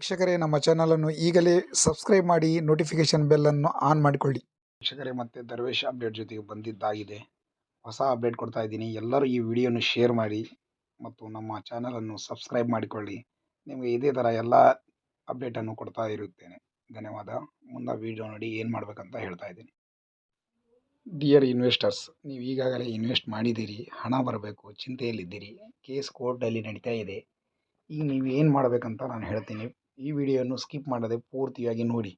ವೀಕ್ಷಕರೇ, ನಮ್ಮ ಚಾನಲನ್ನು ಈಗಲೇ ಸಬ್ಸ್ಕ್ರೈಬ್ ಮಾಡಿ ನೋಟಿಫಿಕೇಶನ್ ಬೆಲ್ಲನ್ನು ಆನ್ ಮಾಡಿಕೊಳ್ಳಿ. ವೀಕ್ಷಕರೇ, ಮತ್ತೆ ದರ್ವೇಶ್ ಅಪ್ಡೇಟ್ ಜೊತೆಗೆ ಬಂದಿದ್ದಾಗಿದೆ. ಹೊಸ ಅಪ್ಡೇಟ್ ಕೊಡ್ತಾ ಇದ್ದೀನಿ. ಎಲ್ಲರೂ ಈ ವಿಡಿಯೋನ ಶೇರ್ ಮಾಡಿ ಮತ್ತು ನಮ್ಮ ಚಾನಲನ್ನು ಸಬ್ಸ್ಕ್ರೈಬ್ ಮಾಡಿಕೊಳ್ಳಿ. ನಿಮಗೆ ಇದೇ ಥರ ಎಲ್ಲ ಅಪ್ಡೇಟನ್ನು ಕೊಡ್ತಾ ಇರುತ್ತೇನೆ. ಧನ್ಯವಾದ. ಮುಂದೆ ವಿಡಿಯೋ ನೋಡಿ ಏನು ಮಾಡಬೇಕಂತ ಹೇಳ್ತಾ ಇದ್ದೀನಿ. ಡಿಯರ್ ಇನ್ವೆಸ್ಟರ್ಸ್, ನೀವು ಈಗಾಗಲೇ ಇನ್ವೆಸ್ಟ್ ಮಾಡಿದ್ದೀರಿ, ಹಣ ಬರಬೇಕು, ಚಿಂತೆಯಲ್ಲಿದ್ದೀರಿ, ಕೇಸ್ ಕೋರ್ಟಲ್ಲಿ ನಡೀತಾ ಇದೆ. ಈಗ ನೀವು ಏನು ಮಾಡಬೇಕಂತ ನಾನು ಹೇಳ್ತೀನಿ. ಈ ವಿಡಿಯೋವನ್ನು ಸ್ಕಿಪ್ ಮಾಡದೆ ಪೂರ್ತಿಯಾಗಿ ನೋಡಿ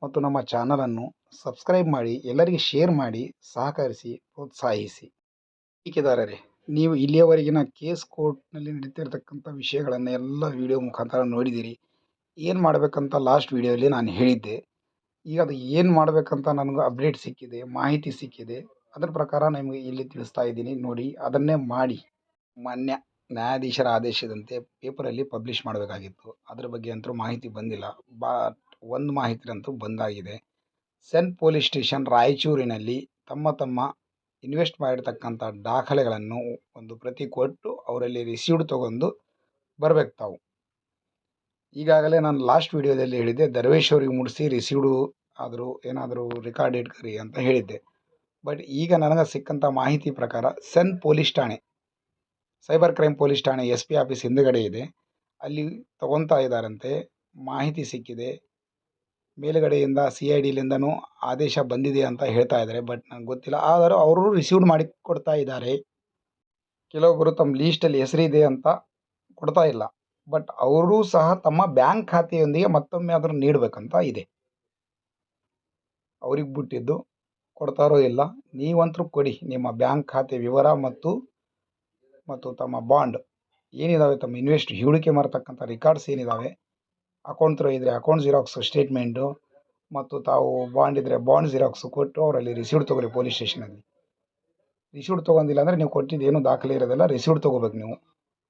ಮತ್ತು ನಮ್ಮ ಚಾನಲನ್ನು ಸಬ್ಸ್ಕ್ರೈಬ್ ಮಾಡಿ, ಎಲ್ಲರಿಗೆ ಶೇರ್ ಮಾಡಿ, ಸಹಕರಿಸಿ, ಪ್ರೋತ್ಸಾಹಿಸಿ. ಟೀಕೆದಾರರೇ, ನೀವು ಇಲ್ಲಿಯವರೆಗಿನ ಕೇಸ್ ಕೋರ್ಟ್ನಲ್ಲಿ ನಡೀತಿರ್ತಕ್ಕಂಥ ವಿಷಯಗಳನ್ನು ಎಲ್ಲ ವಿಡಿಯೋ ಮುಖಾಂತರ ನೋಡಿದ್ದೀರಿ. ಏನು ಮಾಡಬೇಕಂತ ಲಾಸ್ಟ್ ವಿಡಿಯೋಲಿ ನಾನು ಹೇಳಿದ್ದೆ. ಈಗ ಅದು ಏನು ಮಾಡಬೇಕಂತ ನನಗೆ ಅಪ್ಡೇಟ್ ಸಿಕ್ಕಿದೆ, ಮಾಹಿತಿ ಸಿಕ್ಕಿದೆ. ಅದರ ಪ್ರಕಾರ ನಿಮಗೆ ಇಲ್ಲಿ ತಿಳಿಸ್ತಾ ಇದ್ದೀನಿ. ನೋಡಿ, ಅದನ್ನೇ ಮಾಡಿ. ಮಾನ್ಯ ನ್ಯಾಯಾಧೀಶರ ಆದೇಶದಂತೆ ಪೇಪರಲ್ಲಿ ಪಬ್ಲಿಷ್ ಮಾಡಬೇಕಾಗಿತ್ತು. ಅದರ ಬಗ್ಗೆ ಅಂತೂ ಮಾಹಿತಿ ಬಂದಿಲ್ಲ. ಒಂದು ಮಾಹಿತಿ ಅಂತೂ ಬಂದಾಗಿದೆ. ಸೆಂಟ್ ಪೊಲೀಸ್ ಸ್ಟೇಷನ್ ರಾಯಚೂರಿನಲ್ಲಿ ತಮ್ಮ ಇನ್ವೆಸ್ಟ್ ಮಾಡಿರ್ತಕ್ಕಂಥ ದಾಖಲೆಗಳನ್ನು ಒಂದು ಪ್ರತಿ ಕೊಟ್ಟು ಅವರಲ್ಲಿ ರಿಸೀವ್ಡ್ ತೊಗೊಂಡು ಬರಬೇಕು ತಾವು. ಈಗಾಗಲೇ ನಾನು ಲಾಸ್ಟ್ ವಿಡಿಯೋದಲ್ಲಿ ಹೇಳಿದ್ದೆ, ದರ್ವೇಶ್ ಅವರಿಗೆ ಮುಡಿಸಿ ರಿಸೀವ್ಡು ಆದರೂ ಏನಾದರೂ ರೆಕಾರ್ಡ್ ಇಟ್ಕರಿ ಅಂತ ಹೇಳಿದ್ದೆ. ಬಟ್ ಈಗ ನನಗೆ ಸಿಕ್ಕಂಥ ಮಾಹಿತಿ ಪ್ರಕಾರ ಸೆಂಟ್ ಪೊಲೀಸ್ ಠಾಣೆ, ಸೈಬರ್ ಕ್ರೈಮ್ ಪೊಲೀಸ್ ಠಾಣೆ SP ಆಫೀಸ್ ಹಿಂದುಗಡೆ ಇದೆ, ಅಲ್ಲಿ ತಗೊತಾ ಇದ್ದಾರಂತೆ. ಮಾಹಿತಿ ಸಿಕ್ಕಿದೆ. ಮೇಲುಗಡೆಯಿಂದ CIDಲಿಂದನೂ ಆದೇಶ ಬಂದಿದೆ ಅಂತ ಹೇಳ್ತಾ ಇದ್ದಾರೆ. ಬಟ್ ನನಗೆ ಗೊತ್ತಿಲ್ಲ. ಆದರೂ ಅವರು ರಿಸೀವ್ಡ್ ಮಾಡಿ ಕೊಡ್ತಾ ಇದ್ದಾರೆ. ಕೆಲವೊಬ್ಬರು ತಮ್ಮ ಲೀಸ್ಟಲ್ಲಿ ಹೆಸರಿದೆ ಅಂತ ಕೊಡ್ತಾ ಇಲ್ಲ. ಬಟ್ ಅವರೂ ಸಹ ತಮ್ಮ ಬ್ಯಾಂಕ್ ಖಾತೆಯೊಂದಿಗೆ ಮತ್ತೊಮ್ಮೆ ಅದನ್ನು ನೀಡಬೇಕಂತ ಇದೆ. ಅವ್ರಿಗೆ ಬಿಟ್ಟಿದ್ದು ಕೊಡ್ತಾರೋ ಇಲ್ಲ. ನೀವಂತರೂ ಕೊಡಿ ನಿಮ್ಮ ಬ್ಯಾಂಕ್ ಖಾತೆ ವಿವರ ಮತ್ತು ತಮ್ಮ ಬಾಂಡ್ ಏನಿದ್ದಾವೆ, ತಮ್ಮ ಇನ್ವೆಸ್ಟ್ ಹೂಡಿಕೆ ಮಾಡ್ತಕ್ಕಂಥ ರೆಕಾರ್ಡ್ಸ್ ಏನಿದ್ದಾವೆ, ಅಕೌಂಟ್ ಇದ್ದರೆ ಅಕೌಂಟ್ ಜಿರಾಕ್ಸು, ಸ್ಟೇಟ್ಮೆಂಟು ಮತ್ತು ತಾವು ಬಾಂಡ್ ಇದ್ದರೆ ಬಾಂಡ್ ಜಿರಾಕ್ಸು ಕೊಟ್ಟು ಅವರಲ್ಲಿ ರಿಸೀವ್ಡ್ ತೊಗೊಳ್ಳಿ. ಪೊಲೀಸ್ ಸ್ಟೇಷನಲ್ಲಿ ರಿಸೀವ್ಡ್ ತೊಗೊಂಡಿಲ್ಲ ಅಂದರೆ ನೀವು ಕೊಟ್ಟಿದ್ದು ಏನು ದಾಖಲೆ ಇರೋದಿಲ್ಲ, ರಿಸೀವ್ಡ್ ತೊಗೋಬೇಕು ನೀವು.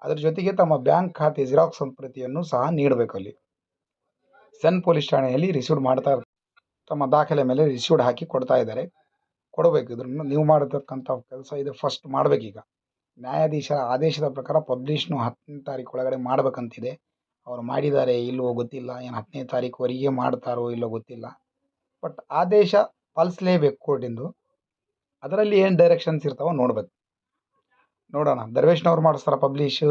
ಅದ್ರ ಜೊತೆಗೆ ತಮ್ಮ ಬ್ಯಾಂಕ್ ಖಾತೆ ಜಿರಾಕ್ಸ್ ಪ್ರತಿಯನ್ನು ಸಹ ನೀಡಬೇಕು. ಅಲ್ಲಿ ಸೆಂಟ್ ಪೊಲೀಸ್ ಠಾಣೆಯಲ್ಲಿ ರಿಸೀವ್ಡ್ ಮಾಡ್ತಾ ತಮ್ಮ ದಾಖಲೆ ಮೇಲೆ ರಿಸೀವ್ಡ್ ಹಾಕಿ ಕೊಡ್ತಾ ಇದ್ದಾರೆ. ಕೊಡಬೇಕು. ಇದನ್ನು ನೀವು ಮಾಡತಕ್ಕಂಥ ಕೆಲಸ ಇದು ಫಸ್ಟ್ ಮಾಡಬೇಕೀಗ. ನ್ಯಾಯಾಧೀಶರ ಆದೇಶದ ಪ್ರಕಾರ ಪಬ್ಲಿಷ್ನು 10ನೇ ತಾರೀಕು ಒಳಗಡೆ ಮಾಡಬೇಕಂತಿದೆ. ಅವರು ಮಾಡಿದ್ದಾರೆ ಇಲ್ಲವೋ ಗೊತ್ತಿಲ್ಲ. ಏನು 10ನೇ ತಾರೀಕುವರೆಗೆ ಮಾಡ್ತಾರೋ ಇಲ್ಲೋ ಗೊತ್ತಿಲ್ಲ. ಬಟ್ ಆದೇಶ ಪಾಲಿಸಲೇಬೇಕು ಕೋರ್ಟಿಂದು. ಅದರಲ್ಲಿ ಏನು ಡೈರೆಕ್ಷನ್ಸ್ ಇರ್ತಾವೋ ನೋಡಬೇಕು. ನೋಡೋಣ, ದರ್ವೇಶ್ನವ್ರು ಮಾಡಿಸ್ತಾರೆ ಪಬ್ಲಿಷು,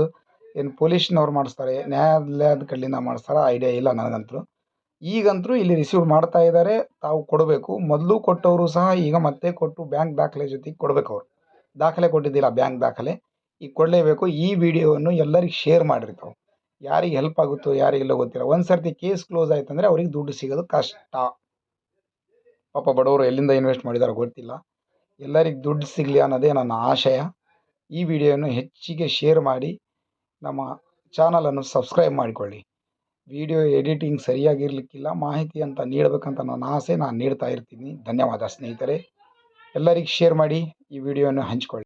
ಏನು ಪೊಲೀಸ್ನವ್ರು ಮಾಡಿಸ್ತಾರೆ, ನ್ಯಾಯಾಲಯದ ಕಡೆಯಿಂದ ಮಾಡಿಸ್ತಾರ, ಐಡಿಯಾ ಇಲ್ಲ ನನಗಂತೂ. ಈಗಂತೂ ಇಲ್ಲಿ ರಿಸೀವ್ ಮಾಡ್ತಾ ಇದ್ದಾರೆ. ತಾವು ಕೊಡಬೇಕು. ಮೊದಲು ಕೊಟ್ಟವರು ಸಹ ಈಗ ಮತ್ತೆ ಕೊಟ್ಟು ಬ್ಯಾಂಕ್ ದಾಖಲೆ ಜೊತೆಗೆ ಕೊಡಬೇಕು. ಅವರು ದಾಖಲೆ ಕೊಟ್ಟಿದ್ದಿಲ್ಲ, ಬ್ಯಾಂಕ್ ದಾಖಲೆ ಈಗ ಕೊಡಲೇಬೇಕು. ಈ ವಿಡಿಯೋವನ್ನು ಎಲ್ಲರಿಗೆ ಶೇರ್ ಮಾಡಿರ್ತಾವೆ. ಯಾರಿಗೆ ಹೆಲ್ಪ್ ಆಗುತ್ತೋ ಯಾರಿಗೆಲ್ಲ ಗೊತ್ತಿಲ್ಲ. ಒಂದು ಸರ್ತಿ ಕೇಸ್ ಕ್ಲೋಸ್ ಆಯ್ತಂದರೆ ಅವ್ರಿಗೆ ದುಡ್ಡು ಸಿಗೋದು ಕಷ್ಟ. ಪಾಪ ಬಡವರು ಎಲ್ಲಿಂದ ಇನ್ವೆಸ್ಟ್ ಮಾಡಿದಾರೋ ಗೊತ್ತಿಲ್ಲ. ಎಲ್ಲರಿಗೆ ದುಡ್ಡು ಸಿಗಲಿ ಅನ್ನೋದೇ ನನ್ನ ಆಶಯ. ಈ ವಿಡಿಯೋವನ್ನು ಹೆಚ್ಚಿಗೆ ಶೇರ್ ಮಾಡಿ, ನಮ್ಮ ಚಾನಲನ್ನು ಸಬ್ಸ್ಕ್ರೈಬ್ ಮಾಡಿಕೊಳ್ಳಿ. ವಿಡಿಯೋ ಎಡಿಟಿಂಗ್ ಸರಿಯಾಗಿರಲಿಕ್ಕಿಲ್ಲ, ಮಾಹಿತಿ ಅಂತ ನೀಡಬೇಕಂತ ನನ್ನ ಆಸೆ. ನಾನು ನೀಡ್ತಾ ಇರ್ತೀನಿ. ಧನ್ಯವಾದ ಸ್ನೇಹಿತರೆ. ಎಲ್ಲರಿಗೆ ಶೇರ್ ಮಾಡಿ, ಈ ವಿಡಿಯೋವನ್ನು ಹಂಚಿಕೊಳ್ಳಿ.